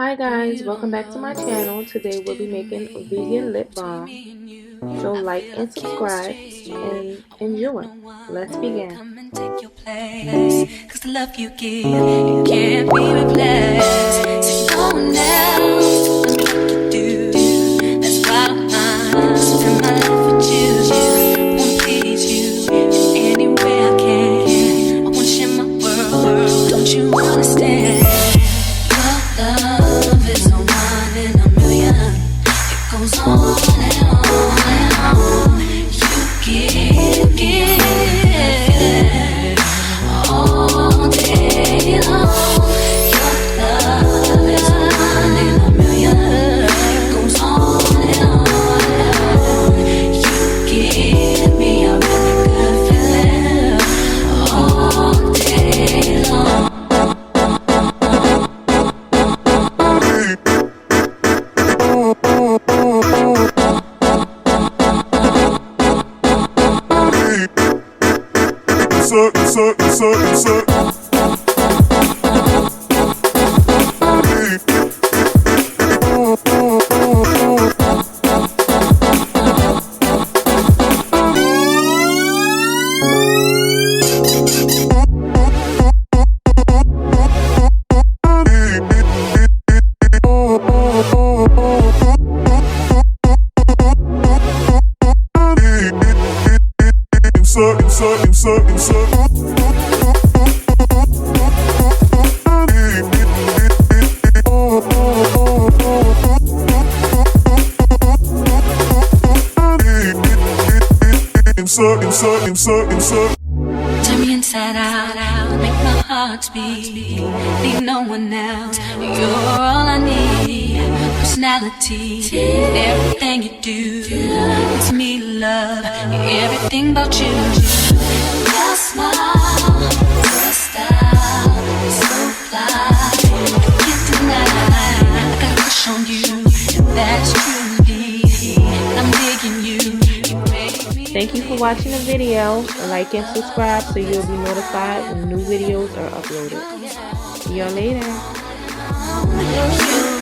Hi guys, welcome back to my channel. Today we'll be making vegan lip balm. So like and subscribe and enjoy. Let's begin. Cause the love you give, it can't be replaced. So no one else does me like you do. That's why I spend my life with you. I wanna please you in any way I can. I wanna share my world, don't you understand? Your love is a one in a million. It goes on and on and on. You give all day long. Your love is a one in a million. It goes on and on and on. You give me a really good feeling all day long. Turn me inside out, make my heart beat. Need no one else, you're all I need. Personality, everything you do, it's me love, everything about you. Your smile, your style, so fly, I can't deny. I got a crush on you, and that's truly, I'm digging you. Thank you for watching the video. Like and subscribe so you'll be notified when new videos are uploaded. See y'all later.